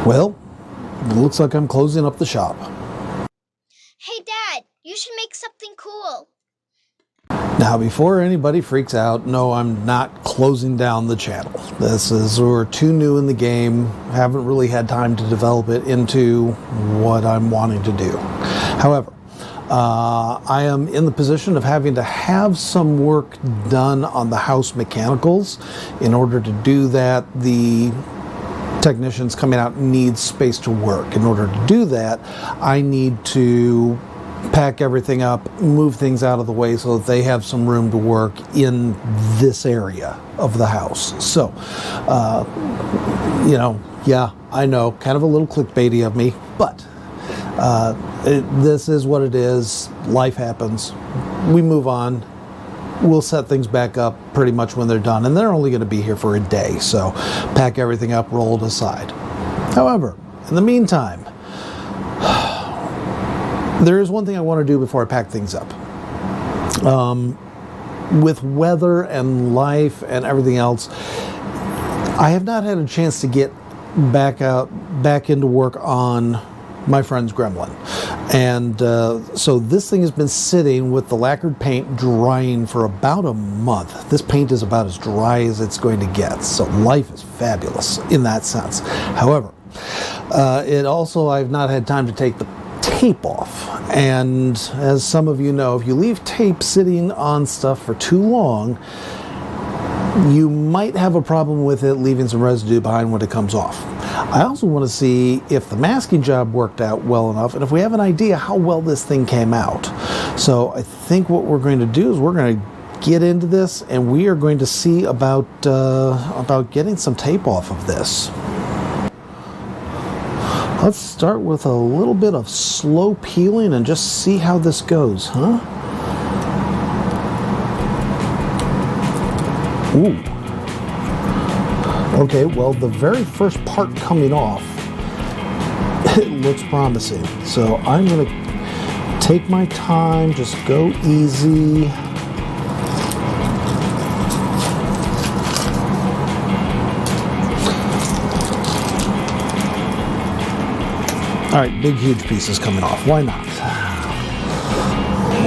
Well, it looks like I'm closing up the shop. Hey, Dad, you should make something cool. Now, before anybody freaks out, no, I'm not closing down the channel. We're too new in the game, haven't really had time to develop it into what I'm wanting to do. However, I am in the position of having to have some work done on the house mechanicals. In order to do that, the technicians coming out need space to work. In order to do that, I need to pack everything up, move things out of the way so that they have some room to work in this area of the house. So, yeah, I know, kind of a little clickbaity of me, but this is what it is. Life happens. We move on. We'll set things back up pretty much when they're done, and they're only going to be here for a day, so pack everything up, roll it aside. However, in the meantime, there is one thing I want to do before I pack things up. With weather and life and everything else, I have not had a chance to get back into work on my friend's Gremlin. And so this thing has been sitting with the lacquered paint drying for about a month. This paint is about as dry as it's going to get, so life is fabulous in that sense. However, I've not had time to take the tape off, and as some of you know, if you leave tape sitting on stuff for too long, you might have a problem with it leaving some residue behind when it comes off. I also want to see if the masking job worked out well enough, and if we have an idea how well this thing came out. So I think what we're going to do is we're going to get into this, and we are going to see about getting some tape off of this. Let's start with a little bit of slow peeling and just see how this goes, huh? Ooh. Okay, well, the very first part coming off, it looks promising. So I'm going to take my time, just go easy. All right, big, huge pieces coming off. Why not?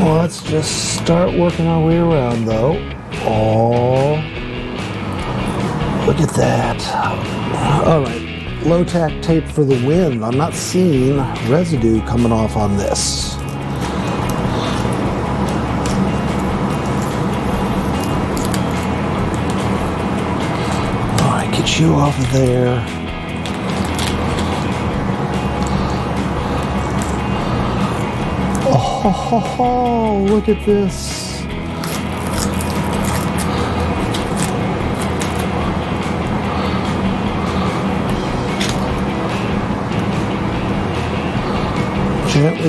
Well, let's just start working our way around, though. Oh, look at that. All right, low-tack tape for the win. I'm not seeing residue coming off on this. All right, get you off of there. Oh, look at this.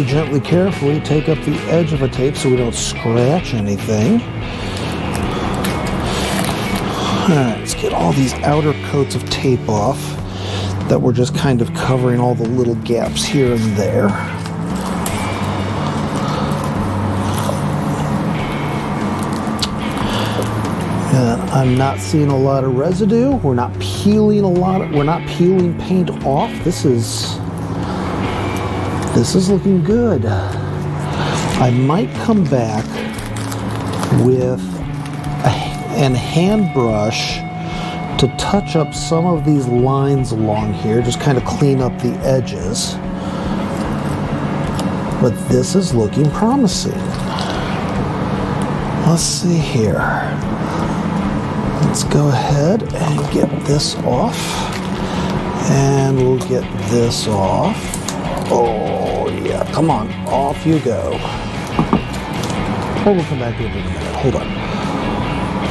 Gently, carefully take up the edge of a tape so we don't scratch anything. All right, let's get all these outer coats of tape off that we're just kind of covering all the little gaps here and there. I'm not seeing a lot of residue. We're not peeling paint off. This is looking good. I might come back with a hand brush to touch up some of these lines along here, just kind of clean up the edges. But this is looking promising. Let's see here. Let's go ahead and get this off, and we'll get this off. Oh yeah, come on, off you go. Oh, we'll come back to it in a minute, hold on.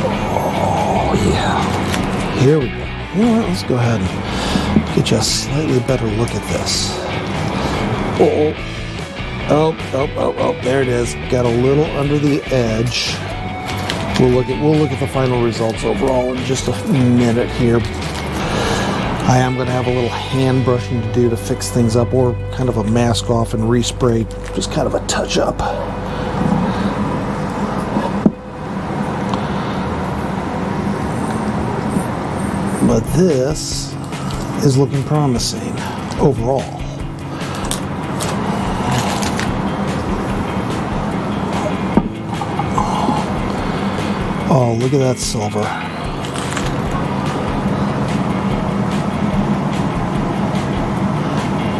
Oh yeah, here we go. You know what, let's go ahead and get you a slightly better look at this. Oh, there it is. Got a little under the edge. We'll look at the final results overall in just a minute here. I am going to have a little hand brushing to do to fix things up, or kind of a mask off and respray, just kind of a touch up. But this is looking promising. overall. Oh, look at that silver.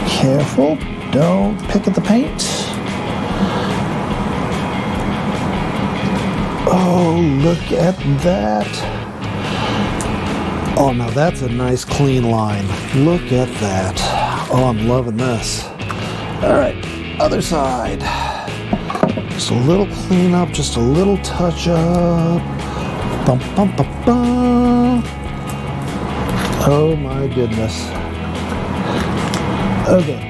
Careful, don't pick at the paint. Oh, look at that. Oh, now that's a nice clean line. Look at that. Oh, I'm loving this. All right, other side. Just a little cleanup, just a little touch up. Bum, bum, bum, bum. Oh my goodness. Okay.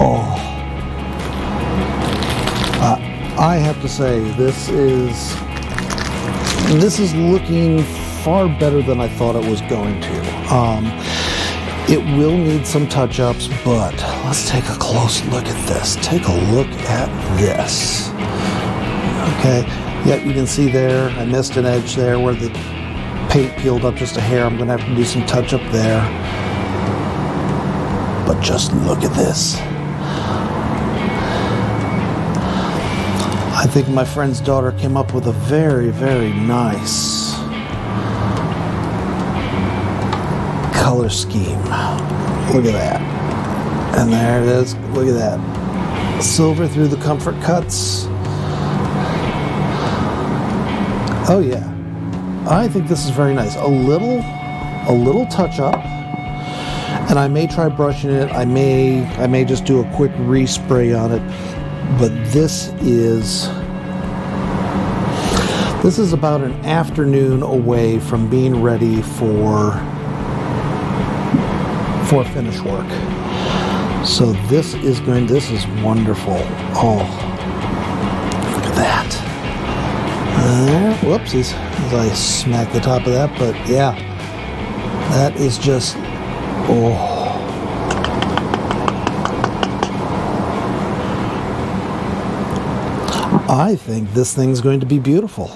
Oh. I have to say, this is looking far better than I thought it was going to. It will need some touch-ups, but let's take a close look at this. Take a look at this. Okay, yep, you can see there, I missed an edge there where the paint peeled up just a hair. I'm going to have to do some touch-up there. But just look at this. I think my friend's daughter came up with a very, very nice color scheme. Look at that. And there it is. Look at that. Silver through the comfort cuts. Oh yeah. I think this is very nice. A little touch up. And I may try brushing it. I may just do a quick respray on it. But this is about an afternoon away from being ready for finish work. So this is wonderful. Oh, look at that. Whoopsies, as I smacked the top of that, but yeah, that is just, oh. I think this thing's going to be beautiful.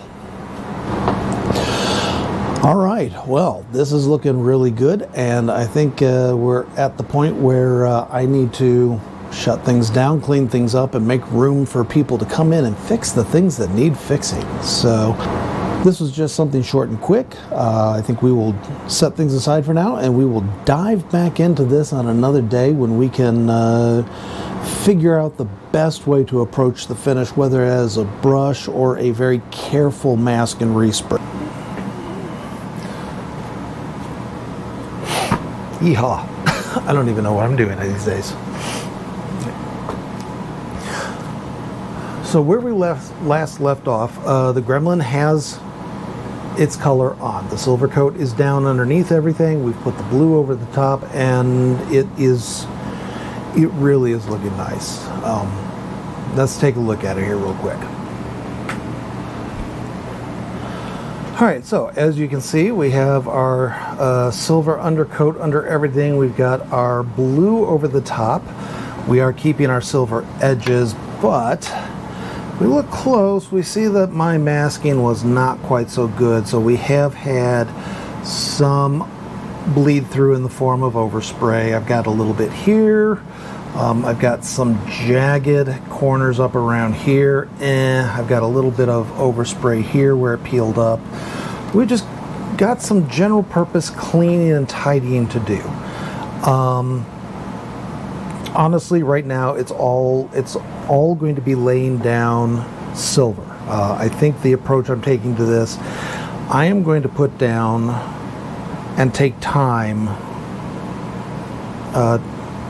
All right, well, this is looking really good, and I think we're at the point where I need to shut things down, clean things up, and make room for people to come in and fix the things that need fixing. So this was just something short and quick. I think we will set things aside for now, and we will dive back into this on another day when we can figure out the best way to approach the finish, whether as a brush or a very careful mask and respray. Yeehaw. I don't even know what I'm doing these days. So where we last left off, the Gremlin has its color on. The silver coat is down underneath everything. We've put the blue over the top, and it really is looking nice. Let's take a look at it here real quick. All right, so as you can see, we have our silver undercoat under everything. We've got our blue over the top. We are keeping our silver edges, but if we look close, we see that my masking was not quite so good. So we have had some bleed through in the form of overspray. I've got a little bit here. I've got some jagged corners up around here. I've got a little bit of overspray here where it peeled up. We just got some general purpose cleaning and tidying to do. Honestly, right now it's all going to be laying down silver. I think the approach I'm taking to this, I am going to put down and take time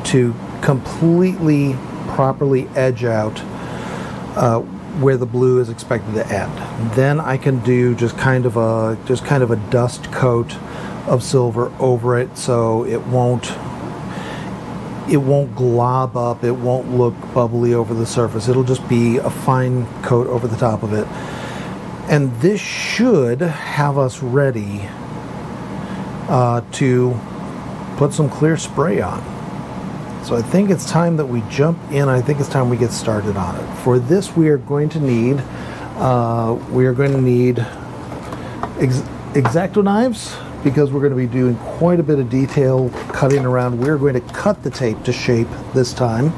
to completely properly edge out where the blue is expected to end. Then I can do just kind of a dust coat of silver over it, so it won't glob up, it won't look bubbly over the surface. It'll just be a fine coat over the top of it. And this should have us ready to put some clear spray on. So I think it's time that we jump in. I think it's time we get started on it. For this, we are going to need X-Acto knives, because we're going to be doing quite a bit of detail cutting around. We're going to cut the tape to shape this time.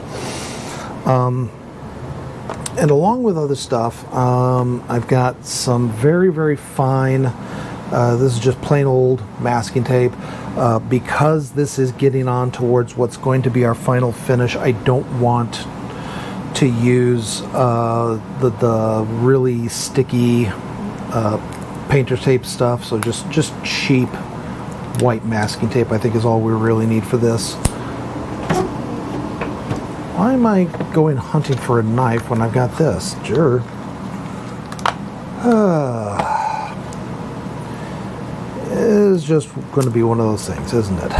And along with other stuff, I've got some very, very fine, this is just plain old masking tape. Because this is getting on towards what's going to be our final finish, I don't want to use the really sticky painter's tape stuff, so just cheap white masking tape I think is all we really need for this. Why am I going hunting for a knife when I've got this? Sure. It's just going to be one of those things, isn't it?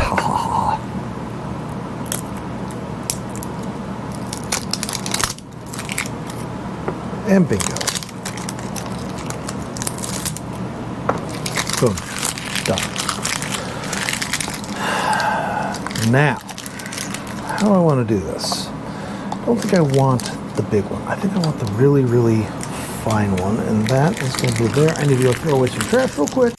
And bingo. Boom. Done. Now, how do I want to do this? I don't think I want the big one. I think I want the really, really fine one, and that is going to be there. I need to go throw away some trash real quick.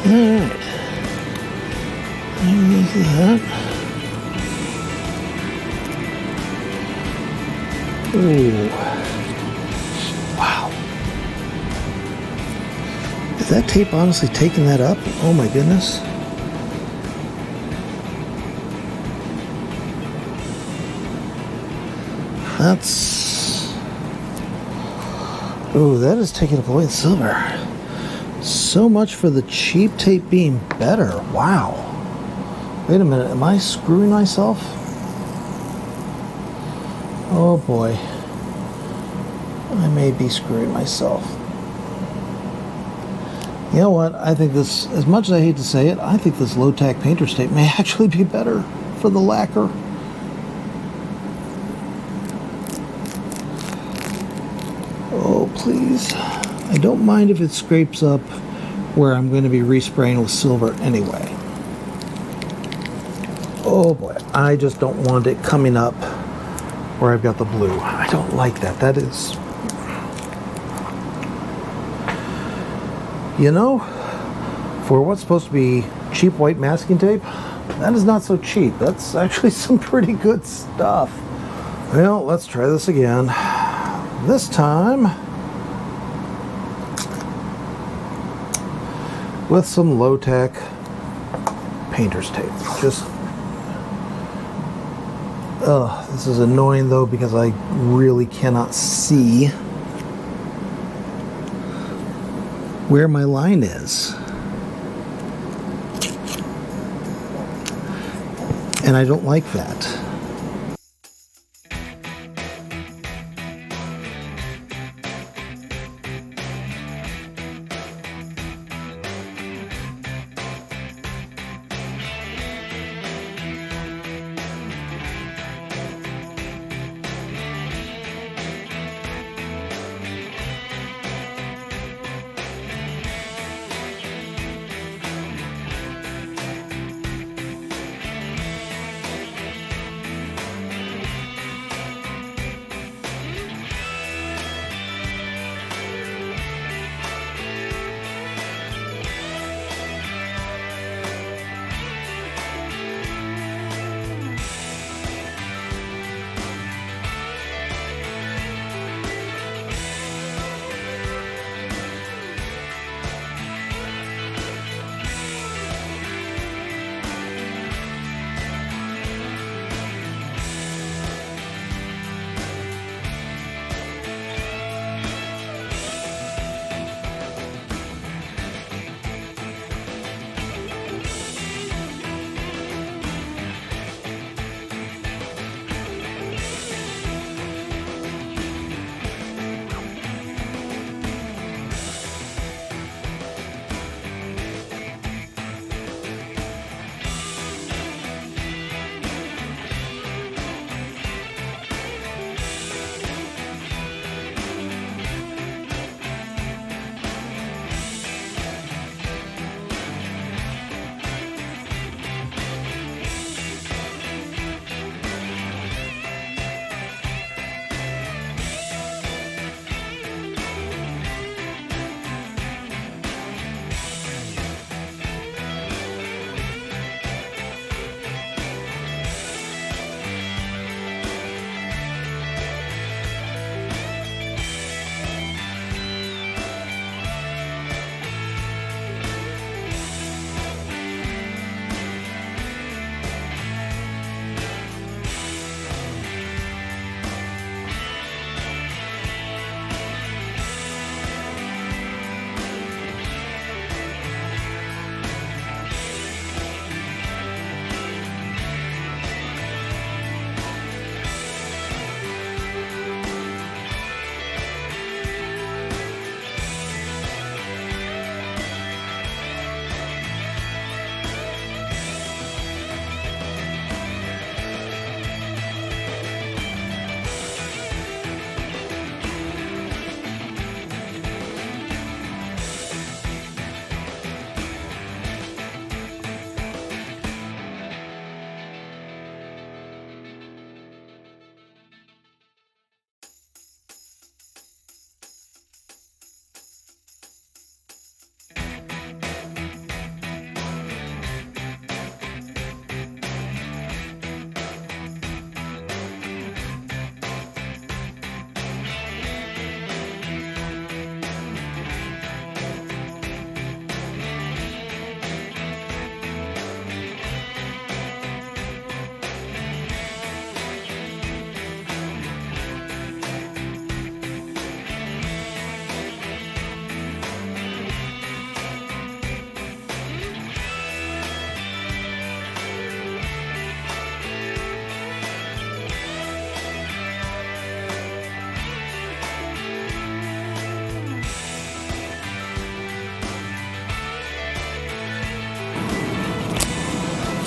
Alright. There's that. Ooh. Wow. Is that tape honestly taking that up? Oh my goodness. That's... Ooh, that is taking up away the silver. So much for the cheap tape being better. Wow. Wait a minute, am I screwing myself? Oh boy. I may be screwing myself. You know what? I think this, as much as I hate to say it, I think this low-tack painter's tape may actually be better for the lacquer. Oh, please. I don't mind if it scrapes up where I'm going to be respraying with silver anyway. Oh boy, I just don't want it coming up where I've got the blue. I don't like that. That is... You know, for what's supposed to be cheap white masking tape, that is not so cheap. That's actually some pretty good stuff. Well, let's try this again. This time with some low-tack painter's tape. Just, this is annoying though because I really cannot see where my line is. And I don't like that.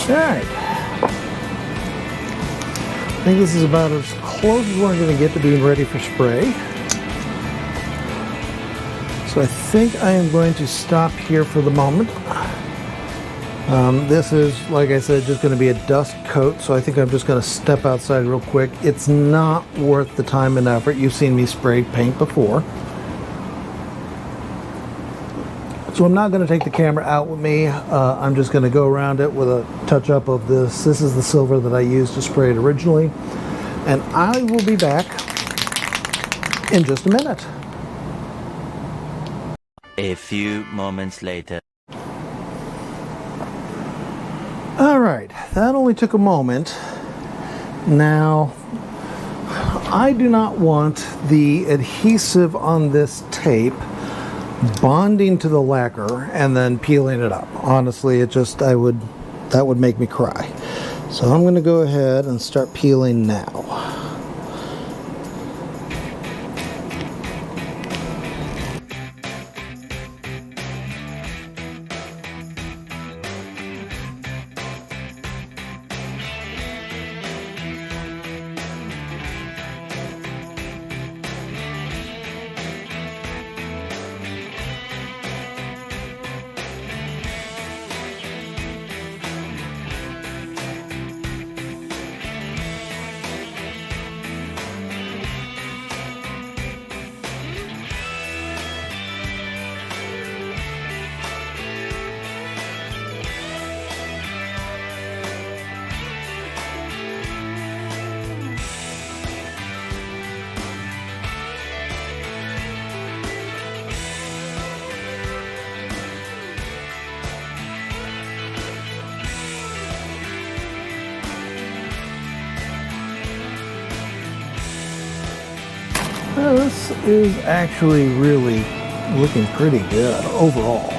Alright. I think this is about as close as we're going to get to being ready for spray. So I think I am going to stop here for the moment. This is, like I said, just going to be a dust coat, so I think I'm just going to step outside real quick. It's not worth the time and effort. You've seen me spray paint before. So I'm not going to take the camera out with me. I'm just going to go around it with a touch-up of this. This is the silver that I used to spray it originally. And I will be back in just a minute. A few moments later. All right, that only took a moment. Now, I do not want the adhesive on this tape bonding to the lacquer and then peeling it up. Honestly, that would make me cry. So I'm going to go ahead and start peeling now. This is actually really looking pretty good overall.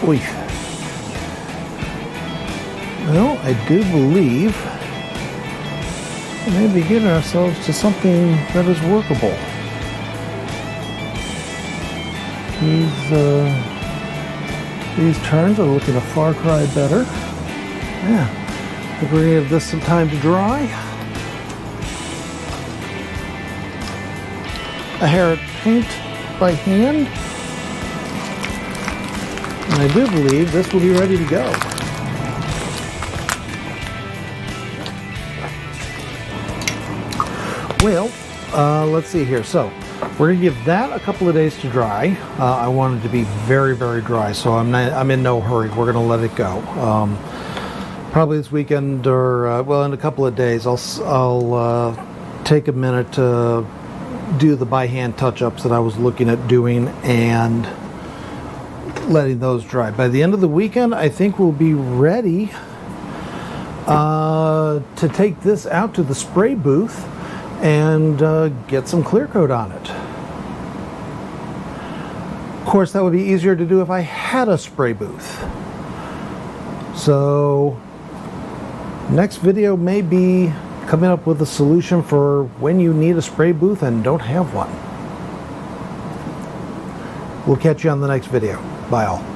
Oy. Well, I do believe we may be getting ourselves to something that is workable. These turns are looking a far cry better. Yeah, I think we're going to give this some time to dry. A hair of paint by hand. And I do believe this will be ready to go. Well, let's see here. So we're going to give that a couple of days to dry. I want it to be very, very dry, so I'm in no hurry. We're going to let it go. Probably this weekend or, well, in a couple of days, I'll take a minute to do the by hand touch-ups that I was looking at doing and letting those dry. By the end of the weekend, I think we'll be ready to take this out to the spray booth and get some clear coat on it. Of course, that would be easier to do if I had a spray booth. So next video may be coming up with a solution for when you need a spray booth and don't have one. We'll catch you on the next video. Bye all.